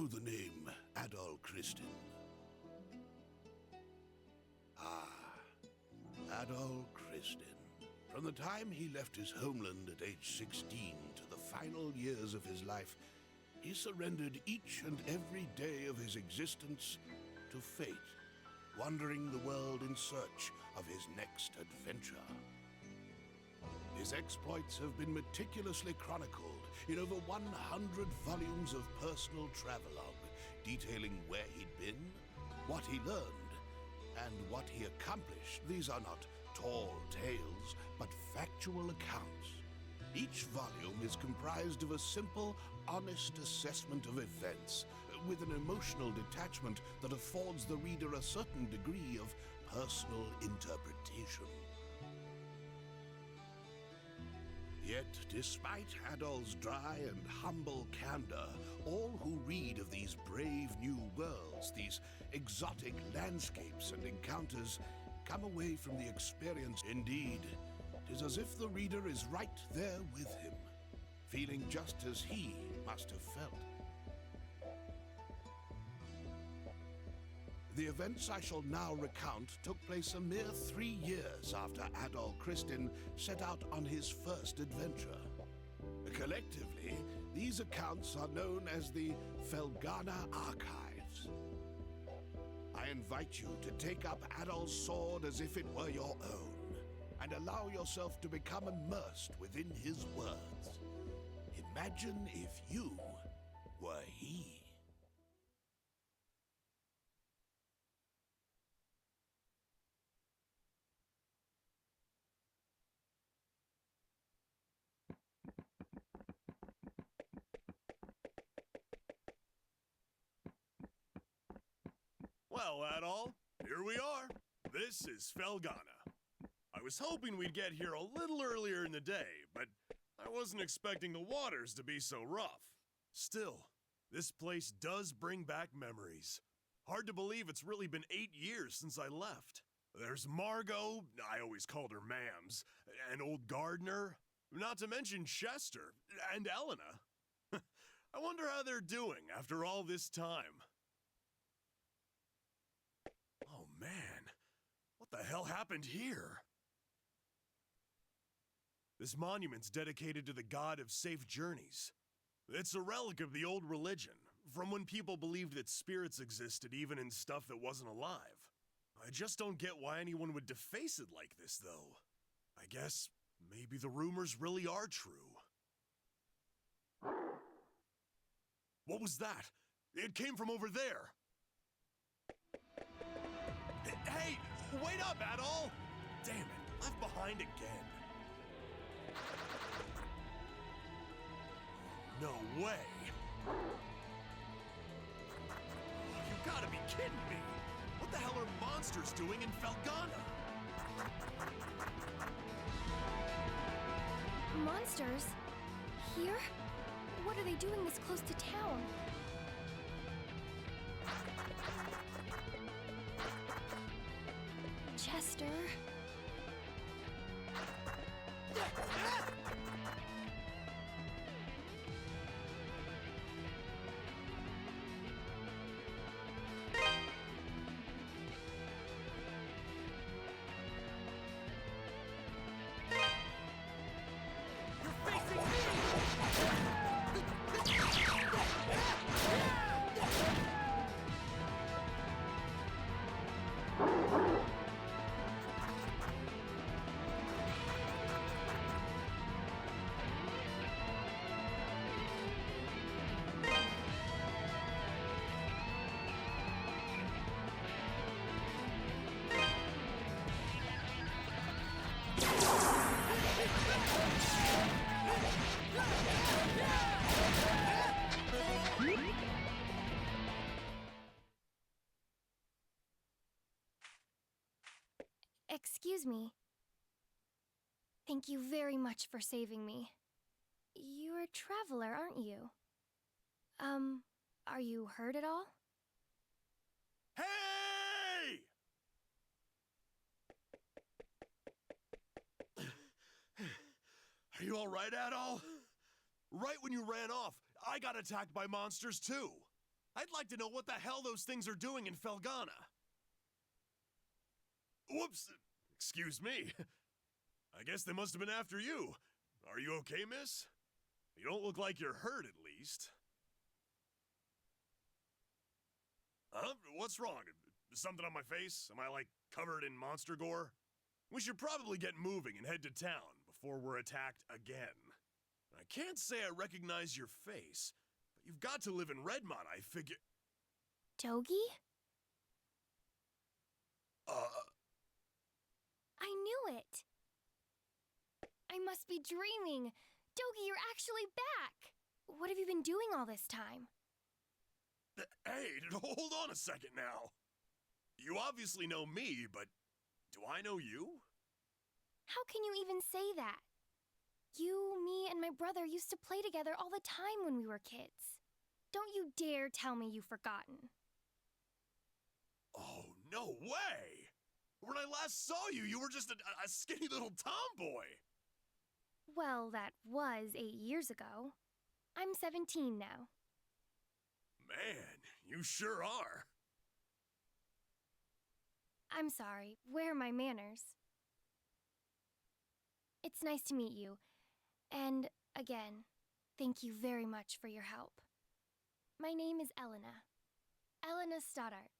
know the name Adol Christin? Adol Christin. From the time he left his homeland at age 16 to the final years of his life, he surrendered each and every day of his existence to fate, wandering the world in search of his next adventure. His exploits have been meticulously chronicled in over 100 volumes of personal travelogue, detailing where he'd been, what he learned, and what he accomplished. These are not tall tales, but factual accounts. Each volume is comprised of a simple, honest assessment of events, with an emotional detachment that affords the reader a certain degree of personal interpretation. Yet, despite Adol's dry and humble candor, all who read of these brave new worlds, these exotic landscapes and encounters, come away from the experience. Indeed, it is as if the reader is right there with him, feeling just as he must have felt. The events I shall now recount took place a mere 3 years after Adol Christin set out on his first adventure. Collectively, these accounts are known as the Felghana Archives. I invite you to take up Adol's sword as if it were your own, and allow yourself to become immersed within his words. Imagine if you were he. Well, Adol, here we are. This is Felghana. I was hoping we'd get here a little earlier in the day, but I wasn't expecting the waters to be so rough. Still, this place does bring back memories. Hard to believe it's really been 8 years since I left. There's Margot, I always called her Mams, and old Gardner, not to mention Chester, and Elena. I wonder how they're doing after all this time. Oh man, what the hell happened here? This monument's dedicated to the god of safe journeys. It's a relic of the old religion, from when people believed that spirits existed even in stuff that wasn't alive. I just don't get why anyone would deface it like this, though. I guess maybe the rumors really are true. What was that? It came from over there. Hey, wait up, Adol! Damn it, left behind again. No way. You gotta be kidding me. What the hell are monsters doing in Felghana? Monsters? Here? What are they doing this close to town? Chester? Excuse me. Thank you very much for saving me. You're a traveler, aren't you? Are you hurt at all? Hey! Are you alright, Adol? Right when you ran off, I got attacked by monsters too. I'd like to know what the hell those things are doing in Felghana. Whoops! Excuse me. I guess they must have been after you. Are you okay, miss? You don't look like you're hurt, at least. Huh? What's wrong? Something on my face? Am I, like, covered in monster gore? We should probably get moving and head to town before we're attacked again. I can't say I recognize your face, but you've got to live in Redmont, I figure. Dogi? I knew it! I must be dreaming! Dogi, you're actually back! What have you been doing all this time? Hey, hold on a second now. You obviously know me, but do I know you? How can you even say that? You, me, and my brother used to play together all the time when we were kids. Don't you dare tell me you've forgotten. Oh, no way! When I last saw you, you were just a skinny little tomboy. Well, that was 8 years ago. I'm 17 now. Man, you sure are. I'm sorry, where are my manners? It's nice to meet you. And, again, thank you very much for your help. My name is Elena. Elena Stoddart.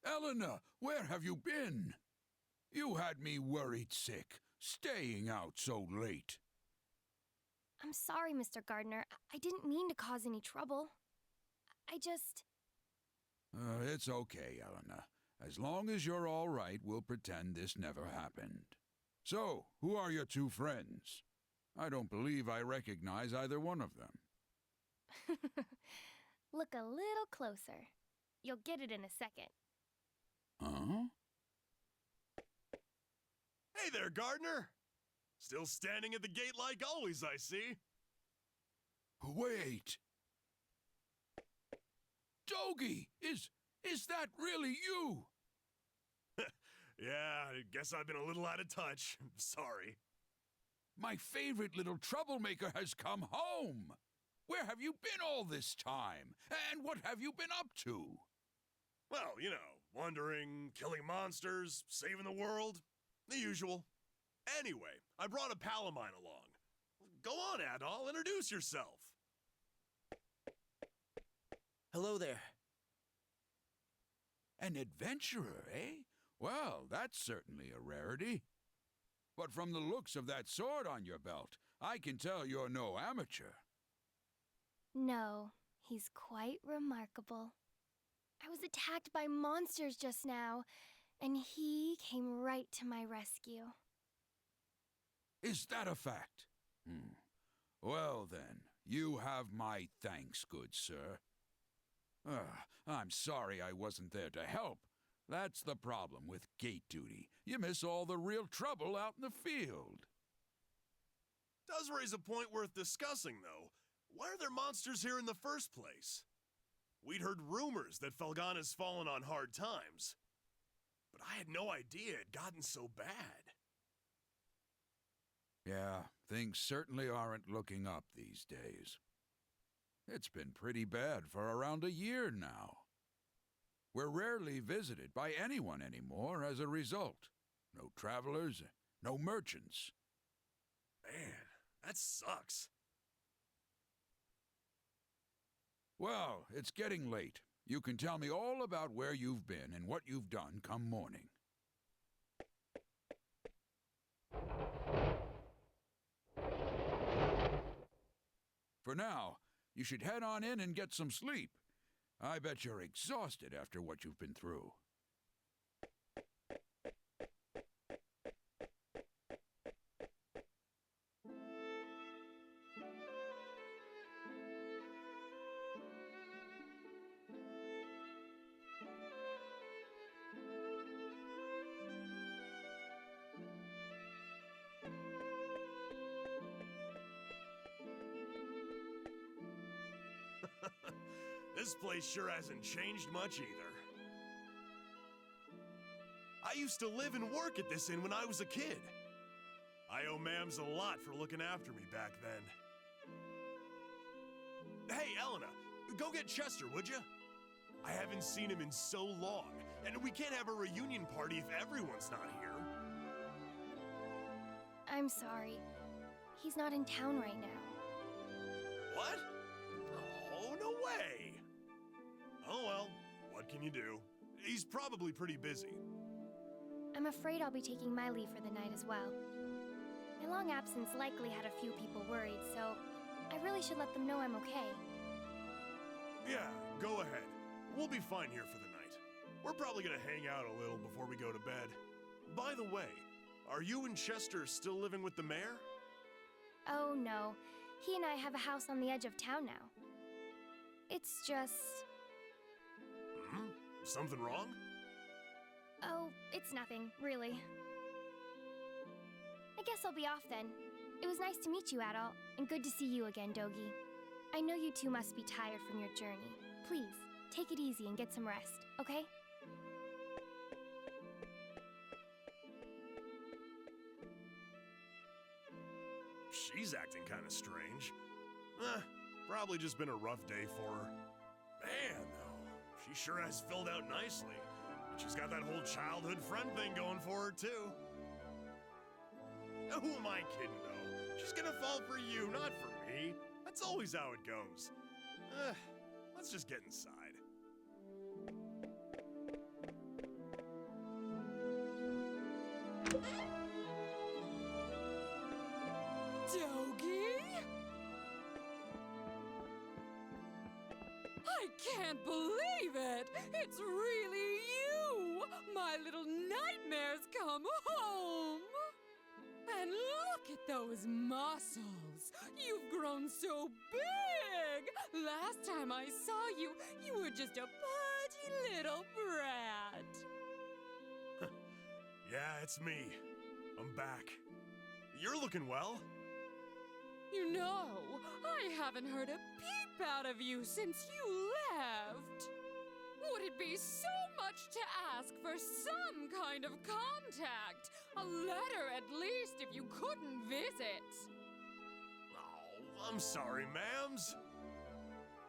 Elena, where have you been? You had me worried sick, staying out so late. I'm sorry, Mr. Gardner. I didn't mean to cause any trouble. I just... It's okay, Elena. As long as you're all right, we'll pretend this never happened. So, who are your two friends? I don't believe I recognize either one of them. Look a little closer. You'll get it in a second. Huh? Hey there, gardener! Still standing at the gate like always, I see. Wait! Dogie! Is that really you? Yeah, I guess I've been a little out of touch. Sorry. My favorite little troublemaker has come home! Where have you been all this time? And what have you been up to? Well, you know, wandering, killing monsters, saving the world. The usual. Anyway, I brought a pal of mine along. Go on, Adol, introduce yourself. Hello there. An adventurer, eh? Well, that's certainly a rarity. But from the looks of that sword on your belt, I can tell you're no amateur. No, he's quite remarkable. I was attacked by monsters just now, and he came right to my rescue. Is that a fact? Well then, you have my thanks, good sir. I'm sorry I wasn't there to help. That's the problem with gate duty. You miss all the real trouble out in the field. Does raise a point worth discussing, though. Why are there monsters here in the first place? We'd heard rumors that Felghana's fallen on hard times. But I had no idea it had gotten so bad. Yeah, things certainly aren't looking up these days. It's been pretty bad for around a year now. We're rarely visited by anyone anymore as a result. No travelers, no merchants. Man, that sucks. Well, it's getting late. You can tell me all about where you've been and what you've done come morning. For now, you should head on in and get some sleep. I bet you're exhausted after what you've been through. This place sure hasn't changed much either. I used to live and work at this inn when I was a kid. I owe Mams a lot for looking after me back then. Hey, Elena, go get Chester, would you? I haven't seen him in so long, and we can't have a reunion party if everyone's not here. I'm sorry. He's not in town right now. What? Oh, no way! Oh well, what can you do? He's probably pretty busy. I'm afraid I'll be taking my leave for the night as well. My long absence likely had a few people worried, so I really should let them know I'm okay. Yeah, go ahead. We'll be fine here for the night. We're probably gonna hang out a little before we go to bed. By the way, are you and Chester still living with the mayor? Oh no, he and I have a house on the edge of town now. It's just... Something wrong? Oh, it's nothing, really. I guess I'll be off then. It was nice to meet you, Adol, and good to see you again, Dogie. I know you two must be tired from your journey. Please, take it easy and get some rest, okay? She's acting kind of strange. Probably just been a rough day for her. Man, though, she sure has filled out nicely. And she's got that whole childhood friend thing going for her, too. Who am I kidding, though? She's gonna fall for you, not for me. That's always how it goes. Let's just get inside. Dogie? I can't believe it! It's really you! My little nightmares come home! And look at those muscles! You've grown so big! Last time I saw you, you were just a pudgy little brat. Yeah, it's me. I'm back. You're looking well. You know, I haven't heard a peep out of you since you left. Would it be so much to ask for some kind of contact? A letter at least if you couldn't visit. Oh, I'm sorry, ma'ams.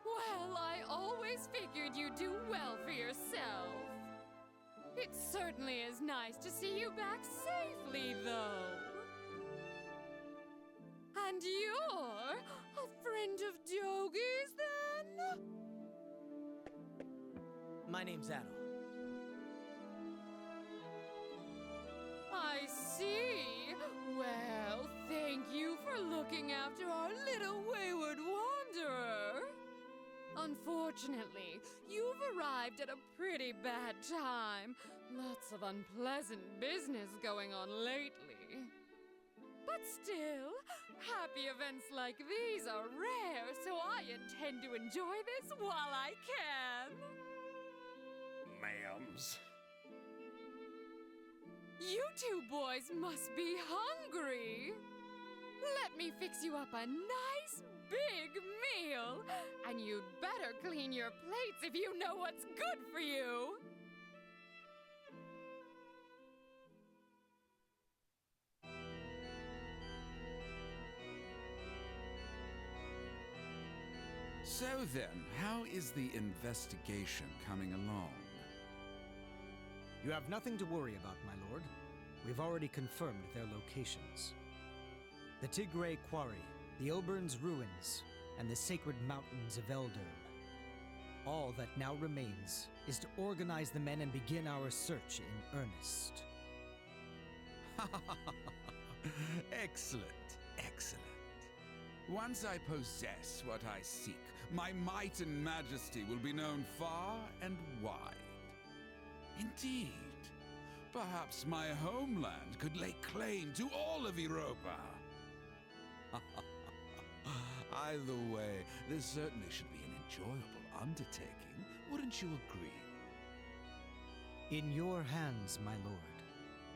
Well, I always figured you'd do well for yourself. It certainly is nice to see you back safely, though. And you're a friend of Dogi's, then? My name's Adol. I see. Well, thank you for looking after our little wayward wanderer. Unfortunately, you've arrived at a pretty bad time. Lots of unpleasant business going on lately. But still, happy events like these are rare, so I intend to enjoy this while I can. Ma'ams. You two boys must be hungry. Let me fix you up a nice big meal. And you'd better clean your plates if you know what's good for you. So then, how is the investigation coming along? You have nothing to worry about, my lord. We've already confirmed their locations. The Tigray Quarry, the Ilburn's Ruins, and the Sacred Mountains of Eldern. All that now remains is to organize the men and begin our search in earnest. Excellent, excellent. Once I possess what I seek, my might and majesty will be known far and wide. Indeed, perhaps my homeland could lay claim to all of Europa. Either way, this certainly should be an enjoyable undertaking, wouldn't you agree? In your hands, my lord.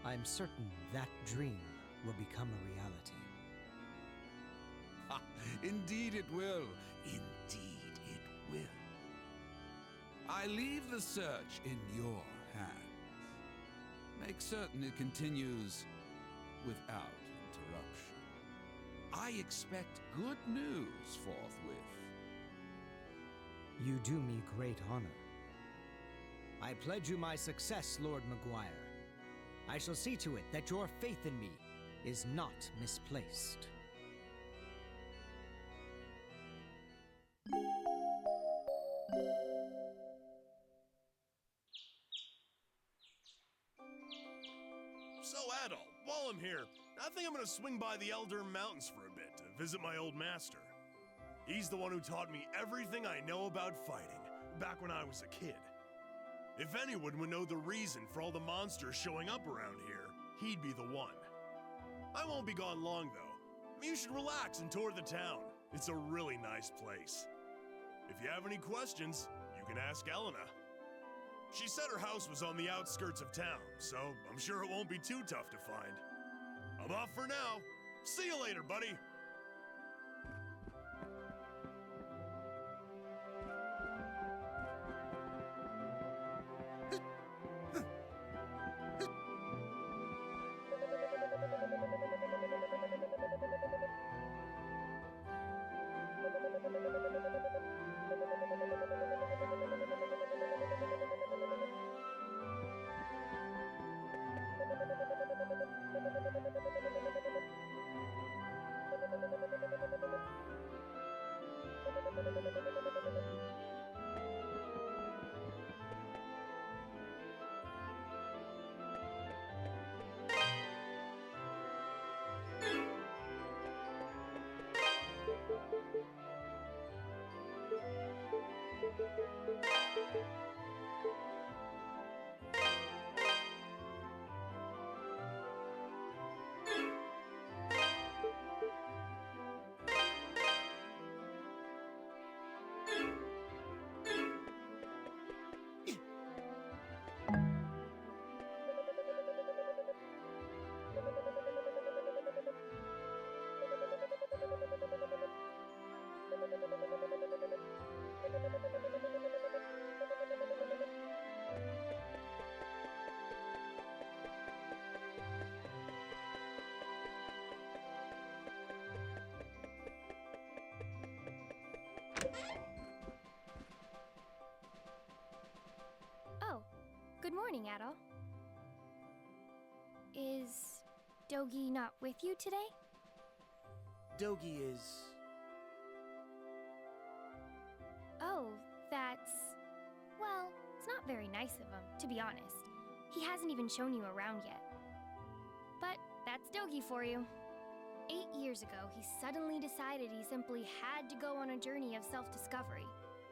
I'm certain that dream will become a reality. Indeed it will. Indeed it will. I leave the search in your hands. Make certain it continues without interruption. I expect good news forthwith. You do me great honor. I pledge you my success, Lord Maguire. I shall see to it that your faith in me is not misplaced. So, Adol, while I'm here, I think I'm gonna swing by the Elder Mountains for a bit to visit my old master. He's the one who taught me everything I know about fighting, back when I was a kid. If anyone would know the reason for all the monsters showing up around here, he'd be the one. I won't be gone long, though. You should relax and tour the town. It's a really nice place. If you have any questions, you can ask Elena. She said her house was on the outskirts of town, so I'm sure it won't be too tough to find. I'm off for now. See you later, buddy. Good morning, Adol. Is Dogi not with you today? Dogi is... Oh, that's... Well, it's not very nice of him, to be honest. He hasn't even shown you around yet. But that's Dogi for you. 8 years ago, he suddenly decided he simply had to go on a journey of self-discovery.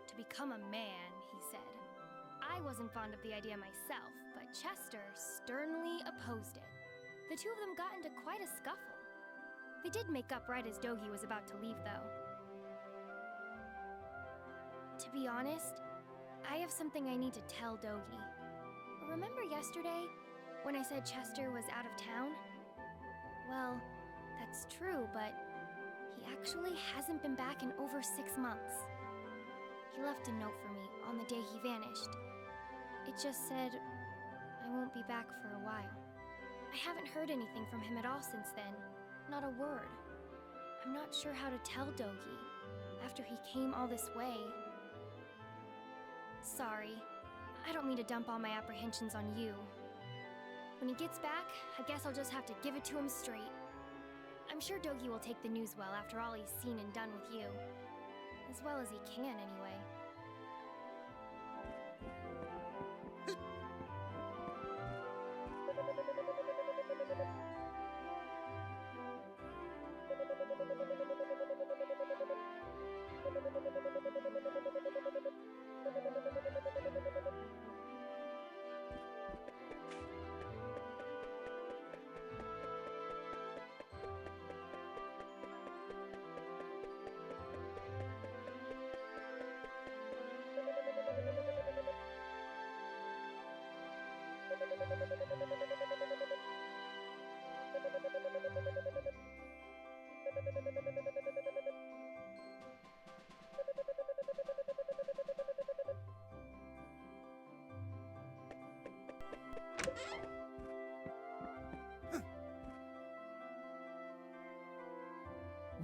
To become a man, he said. I wasn't fond of the idea myself, but Chester sternly opposed it. The two of them got into quite a scuffle. They did make up right as Dogi was about to leave, though. To be honest, I have something I need to tell Dogi. Remember yesterday, when I said Chester was out of town? Well, that's true, but he actually hasn't been back in over 6 months. He left a note for me on the day he vanished. It just said, I won't be back for a while. I haven't heard anything from him at all since then. Not a word. I'm not sure how to tell Dogi, after he came all this way. Sorry. I don't mean to dump all my apprehensions on you. When he gets back, I guess I'll just have to give it to him straight. I'm sure Dogi will take the news well after all he's seen and done with you. As well as he can, anyway.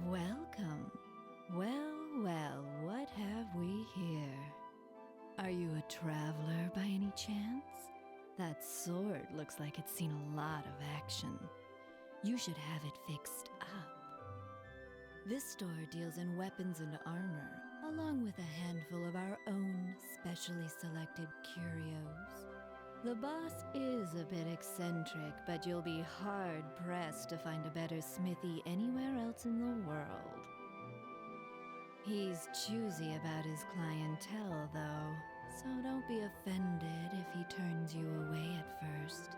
Welcome. Well, what have we here? Are you a traveler by any chance? That sword looks like it's seen a lot of action. You should have it fixed up. This store deals in weapons and armor, along with a handful of our own specially selected curios. The boss is a bit eccentric, but you'll be hard-pressed to find a better smithy anywhere else in the world. He's choosy about his clientele, though, so don't be offended if he turns you away at first.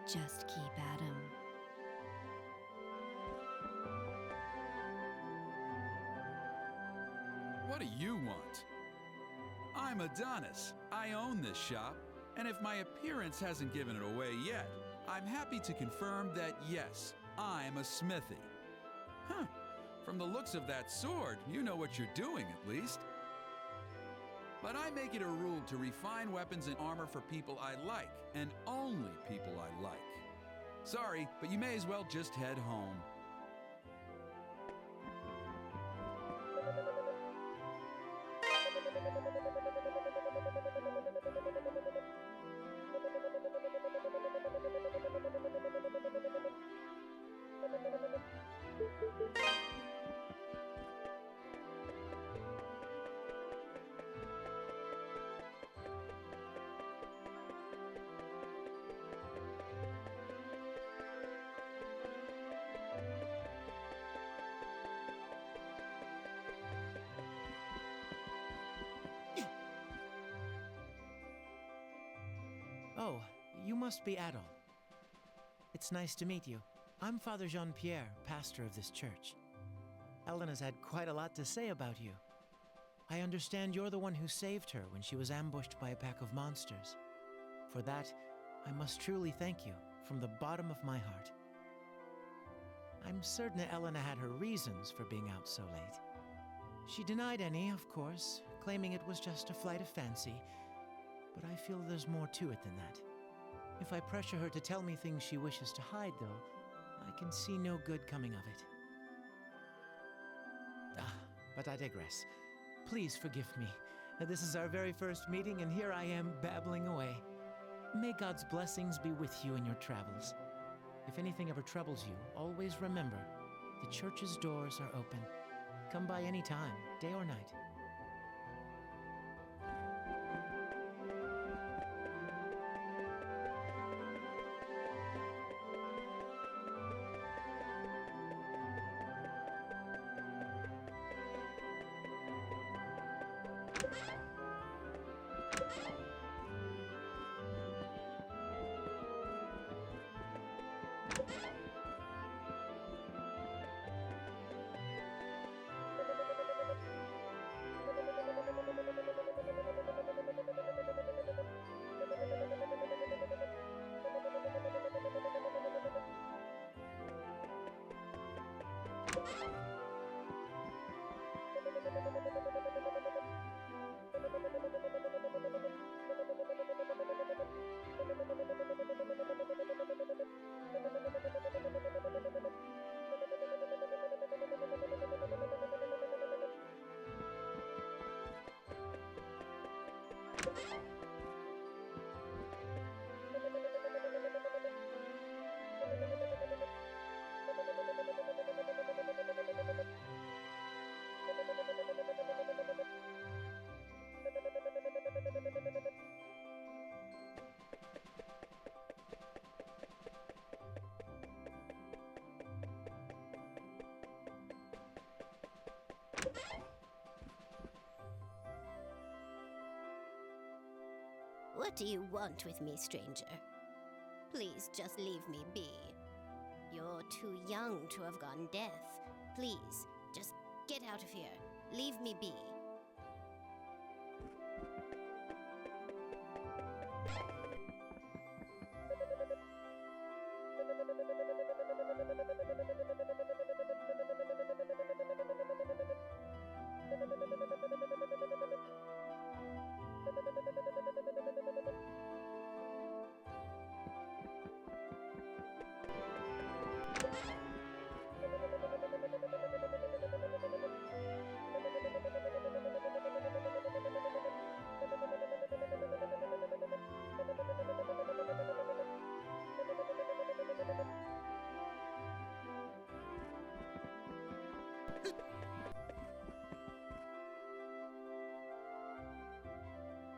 Just keep at him. What do you want? I'm Adonis. I own this shop, and if my appearance hasn't given it away yet, I'm happy to confirm that yes, I'm a smithy. Huh. From the looks of that sword, you know what you're doing at least. But I make it a rule to refine weapons and armor for people I like, and only people I like. Sorry, but you may as well just head home. Oh, you must be Adol. It's nice to meet you. I'm Father Jean-Pierre, pastor of this church. Elena's had quite a lot to say about you. I understand you're the one who saved her when she was ambushed by a pack of monsters. For that, I must truly thank you from the bottom of my heart. I'm certain Elena had her reasons for being out so late. She denied any, of course, claiming it was just a flight of fancy, but I feel there's more to it than that. If I pressure her to tell me things she wishes to hide, though, I can see no good coming of it. But I digress. Please forgive me. This is our very first meeting, and here I am babbling away. May God's blessings be with you in your travels. If anything ever troubles you, always remember, the church's doors are open. Come by any time, day or night. What do you want with me, stranger? Please just leave me be. You're too young to have gone deaf. Please, just get out of here. Leave me be.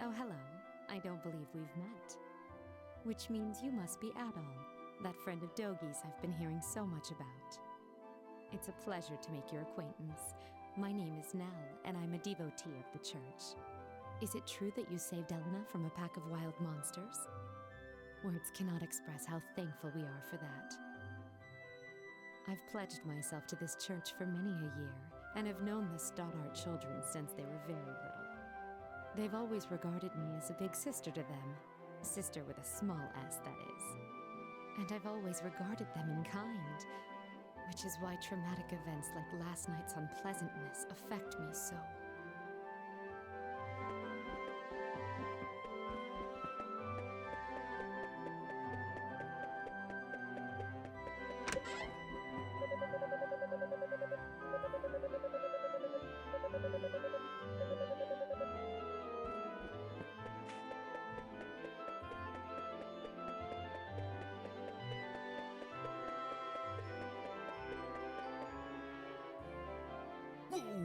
Oh, hello. I don't believe we've met. Which means you must be Adol, that friend of Dogi's I've been hearing so much about. It's a pleasure to make your acquaintance. My name is Nell, and I'm a devotee of the church. Is it true that you saved Elena from a pack of wild monsters? Words cannot express how thankful we are for that. I've pledged myself to this church for many a year, and have known the Stoddart children since they were very little. They've always regarded me as a big sister to them. Sister with a small s, that is. And I've always regarded them in kind, which is why traumatic events like last night's unpleasantness affect me so.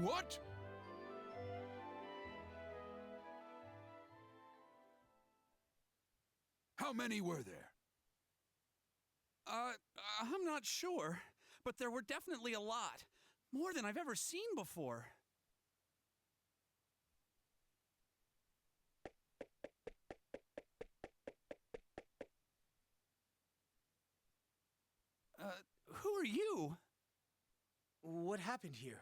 What? How many were there? I'm not sure, but there were definitely a lot. More than I've ever seen before. Who are you? What happened here?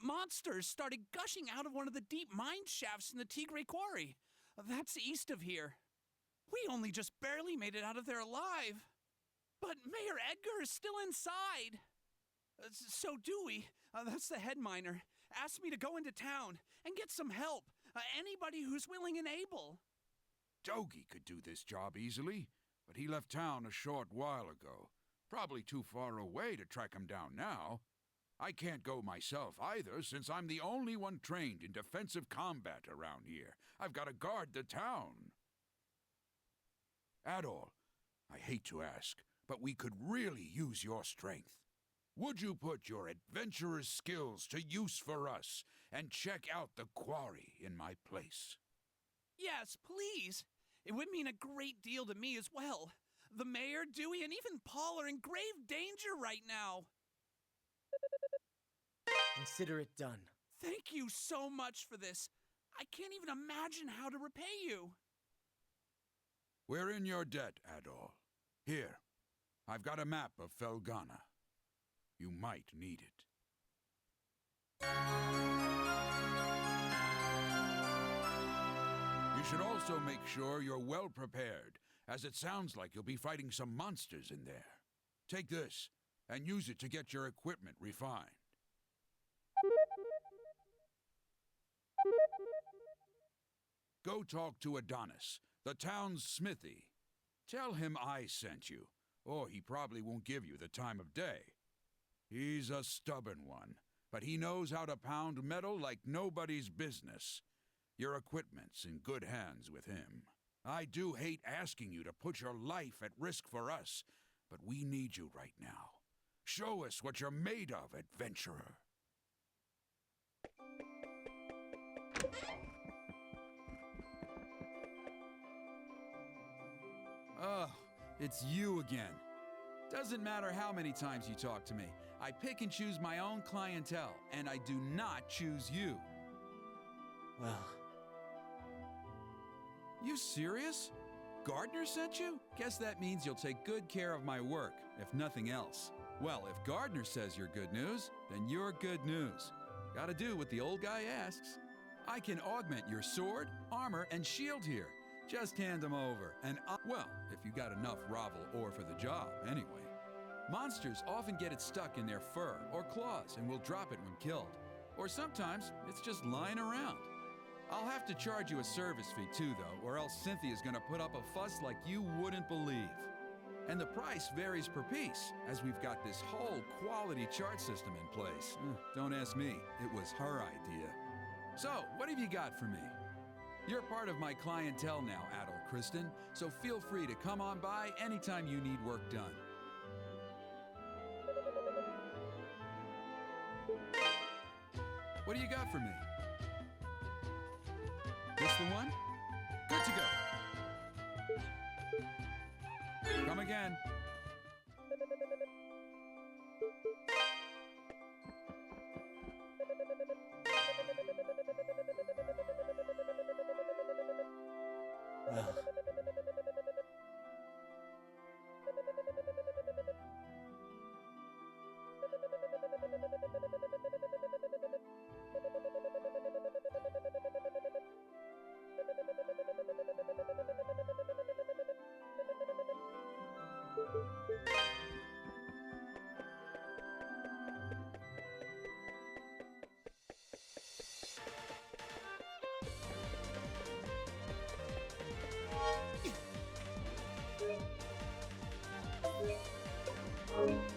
Monsters started gushing out of one of the deep mine shafts in the Tigray quarry. That's east of here. We only just barely made it out of there alive. But Mayor Edgar is still inside. So Dewey, that's the head miner, asked me to go into town and get some help. Anybody who's willing and able. Dogi could do this job easily, but he left town a short while ago. Probably too far away to track him down now. I can't go myself either, since I'm the only one trained in defensive combat around here. I've got to guard the town. Adol, I hate to ask, but we could really use your strength. Would you put your adventurer's skills to use for us and check out the quarry in my place? Yes, please. It would mean a great deal to me as well. The mayor, Dewey, and even Paul are in grave danger right now. Consider it done. Thank you so much for this. I can't even imagine how to repay you. We're in your debt, Adol. Here, I've got a map of Felghana. You might need it. You should also make sure you're well prepared, as it sounds like you'll be fighting some monsters in there. Take this, and use it to get your equipment refined. Go talk to Adonis, the town's smithy. Tell him I sent you, or he probably won't give you the time of day. He's a stubborn one, but he knows how to pound metal like nobody's business. Your equipment's in good hands with him. I do hate asking you to put your life at risk for us, but we need you right now. Show us what you're made of, adventurer. Oh, it's you again. Doesn't matter how many times you talk to me. I pick and choose my own clientele, and I do not choose you. Well, You serious? Gardner sent you? Guess that means you'll take good care of my work, if nothing else. Well, if Gardner says you're good news, then you're good news. Gotta do what the old guy asks. I can augment your sword, armor, and shield here. Just hand them over, and well, if you got enough Ravel ore for the job, anyway. Monsters often get it stuck in their fur or claws and will drop it when killed. Or sometimes it's just lying around. I'll have to charge you a service fee too, though, or else Cynthia's gonna put up a fuss like you wouldn't believe. And the price varies per piece, as we've got this whole quality chart system in place. Don't ask me, it was her idea. So, what have you got for me? You're part of my clientele now, Adol Christin, so feel free to come on by anytime you need work done. What do you got for me? This the one? Good to go. Come again. well. Thank you.